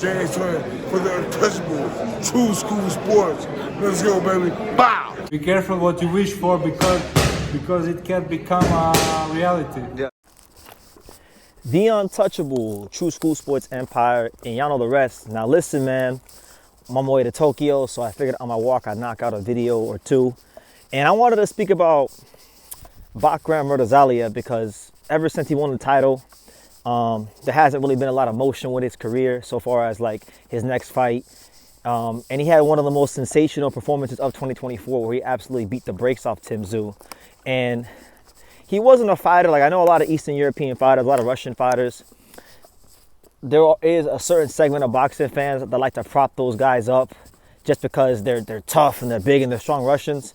James Twin for the untouchable, true school sports. Let's go, baby. Bow! Be careful what you wish for because it can become a reality. Yeah. The untouchable, true school sports empire, and y'all know the rest. Now listen, man, I'm on my way to Tokyo, so I figured on my walk I'd knock out a video or two. And I wanted to speak about Bakhram Murtazaliev because ever since he won the title, there hasn't really been a lot of motion with his career so far as like his next fight. And he had one of the most sensational performances of 2024 where he absolutely beat the brakes off Tim Tszyu. And he wasn't a fighter, like I know a lot of Eastern European fighters, a lot of Russian fighters. There is a certain segment of boxing fans that like to prop those guys up just because they're tough and they're big and they're strong Russians.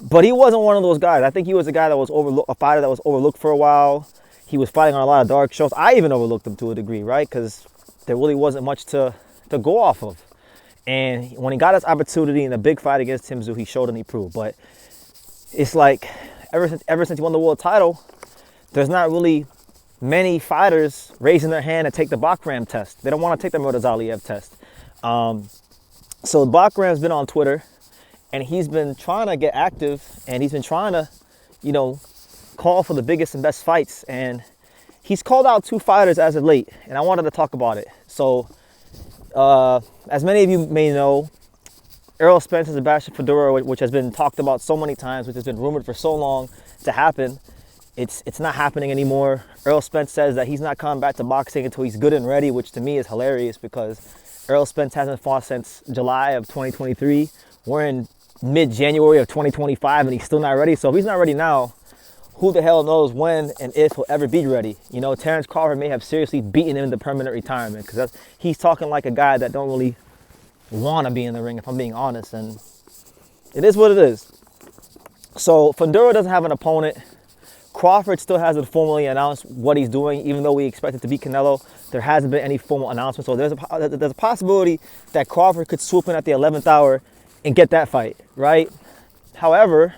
But he wasn't one of those guys. I think he was a guy that was a fighter that was overlooked for a while. He was fighting on a lot of dark shows. I even overlooked him to a degree, right? Because there really wasn't much to go off of. And when he got his opportunity in a big fight against Tim Tszyu, he showed and he proved. But it's like ever since he won the world title, there's not really many fighters raising their hand to take the Bakhram test. They don't want to take the Murtazaliev test. So Bakhram's been on Twitter, and he's been trying to get active, and he's been trying to, call for the biggest and best fights. And he's called out two fighters as of late, and I wanted to talk about it. So, as many of you may know, Errol Spence and Sebastian Fundora, which has been talked about so many times, which has been rumored for so long to happen, it's not happening anymore. Errol Spence says that he's not coming back to boxing until he's good and ready, which to me is hilarious because Errol Spence hasn't fought since July of 2023. We're in mid-January of 2025 and he's still not ready. So if he's not ready now, who the hell knows when and if he'll ever be ready. Terrence Crawford may have seriously beaten him into permanent retirement because he's talking like a guy that don't really want to be in the ring, if I'm being honest. And it is what it is. So Fundora doesn't have an opponent. Crawford still hasn't formally announced what he's doing, even though we expect it to be Canelo. There hasn't been any formal announcement. So there's a possibility that Crawford could swoop in at the 11th hour and get that fight, right? However,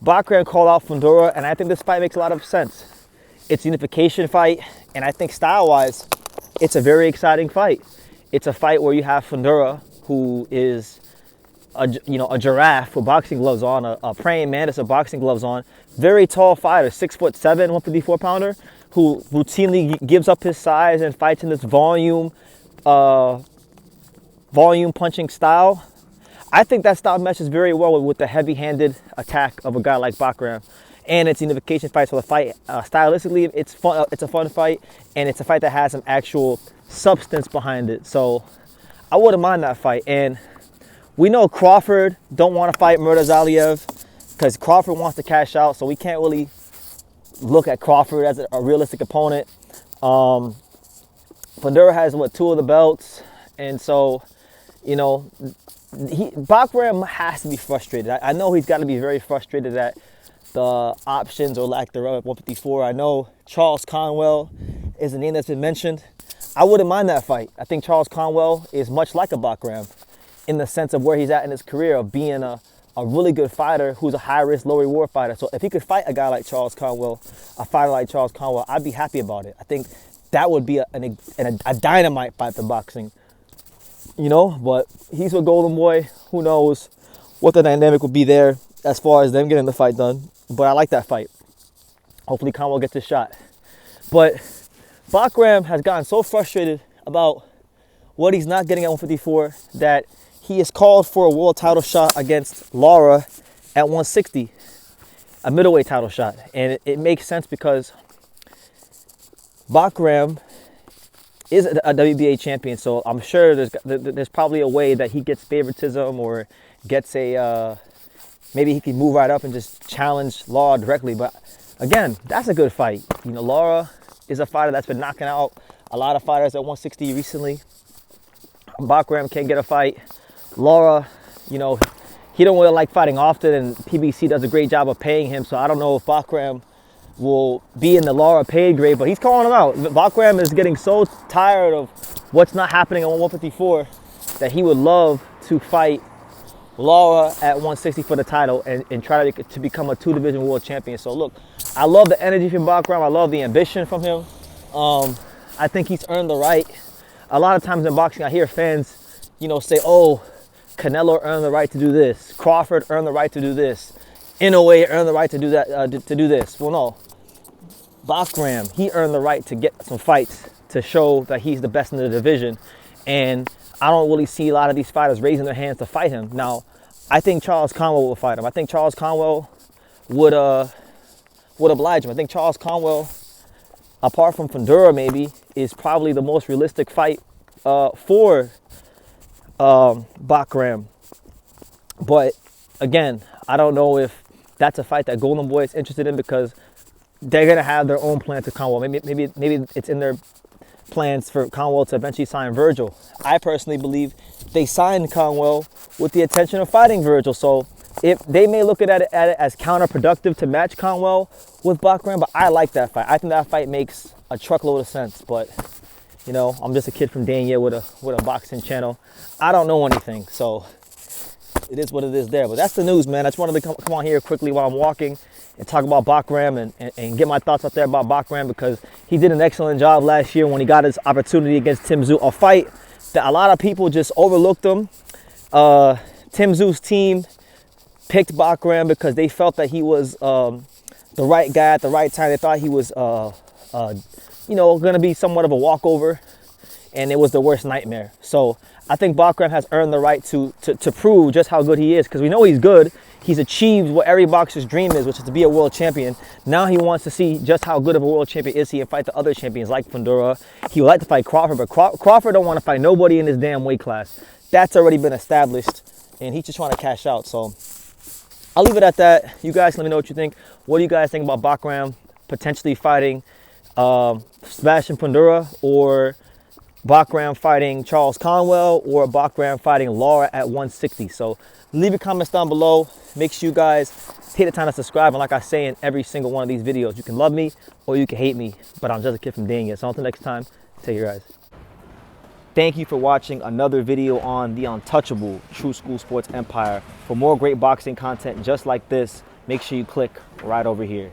Bakhram called out Fundora, and I think this fight makes a lot of sense. It's a unification fight, and I think style-wise, it's a very exciting fight. It's a fight where you have Fundora, who is a giraffe with boxing gloves on, a praying mantis with boxing gloves on, very tall fighter, 6'7", 154 pounder, who routinely gives up his size and fights in this volume punching style. I think that style meshes very well with the heavy-handed attack of a guy like Bakhram. And it's a unification fight, so the fight, stylistically, it's fun. It's a fun fight, and it's a fight that has some actual substance behind it. So I wouldn't mind that fight. And we know Crawford don't want to fight Murtazaliev because Crawford wants to cash out, so we can't really look at Crawford as a realistic opponent. Fundora has, two of the belts, and so, Bakhram has to be frustrated. I know he's got to be very frustrated at the options or lack thereof at 154. I know Charles Conwell is a name that's been mentioned. I wouldn't mind that fight. I think Charles Conwell is much like a Bakhram in the sense of where he's at in his career of being a really good fighter who's a high-risk, low-reward fighter. So if he could fight a guy like Charles Conwell, a fighter like Charles Conwell, I'd be happy about it. I think that would be a dynamite fight for boxing. But he's a golden boy. Who knows what the dynamic will be there as far as them getting the fight done. But I like that fight. Hopefully Conwell gets his shot. But Bakhram has gotten so frustrated about what he's not getting at 154 that he is called for a world title shot against Lara at 160, a middleweight title shot. And it makes sense because Bakhram is a WBA champion, so I'm sure there's probably a way that he gets favoritism or gets maybe he can move right up and just challenge Lara directly. But again, that's a good fight. Lara is a fighter that's been knocking out a lot of fighters at 160 recently. Bakhram can't get a fight. Lara, he don't really like fighting often, and PBC does a great job of paying him, so I don't know if Bakhram will be in the Lara paid grade, but he's calling him out. Bakhram is getting so tired of what's not happening at 154 that he would love to fight Lara at 160 for the title and try to become a two-division world champion. So look, I love the energy from Bakhram. I love the ambition from him. I think he's earned the right. a lot of times in boxing, I hear fans, you know, say, oh, Canelo earned the right to do this. Crawford earned the right to do this. Inoue earned the right to do that, to do this. Well, no. Bakhram, he earned the right to get some fights to show that he's the best in the division. And I don't really see a lot of these fighters raising their hands to fight him. Now, I think Charles Conwell will fight him. I think Charles Conwell would oblige him. I think Charles Conwell, apart from Fundora maybe, is probably the most realistic fight for Bakhram. But again, I don't know if that's a fight that Golden Boy is interested in, because they're gonna have their own plans to Conwell. Maybe it's in their plans for Conwell to eventually sign Virgil. I personally believe they signed Conwell with the intention of fighting Virgil. So if they may look at it as counterproductive to match Conwell with Bakhram, but I like that fight. I think that fight makes a truckload of sense. But you know, I'm just a kid from Dania with a boxing channel. I don't know anything, so it is what it is there. But that's the news, man. I just wanted to come on here quickly while I'm walking and talk about Bakhram and get my thoughts out there about Bakhram, because he did an excellent job last year when he got his opportunity against Tim Tszyu, a fight that a lot of people just overlooked him. Tim Tszyu's team picked Bakhram because they felt that he was the right guy at the right time. They thought he was, you know, going to be somewhat of a walkover, and it was the worst nightmare. So I think Bakhram has earned the right to prove just how good he is, because we know he's good. He's achieved what every boxer's dream is, which is to be a world champion. Now he wants to see just how good of a world champion is he and fight the other champions like Fundora. He would like to fight Crawford, but Crawford don't want to fight nobody in his damn weight class. That's already been established, and he's just trying to cash out. So I'll leave it at that. You guys let me know what you think. What do you guys think about Bakhram potentially fighting Sebastian Fundora, or Bakhram fighting Charles Conwell, or Bakhram fighting Lara at 160? So leave your comments down below. Make sure you guys take the time to subscribe. And like I say in every single one of these videos, you can love me or you can hate me, but I'm just a kid from Dania. So until next time, take care, guys. Thank you for watching another video on the untouchable True School Sports Empire. For more great boxing content just like this, make sure you click right over here.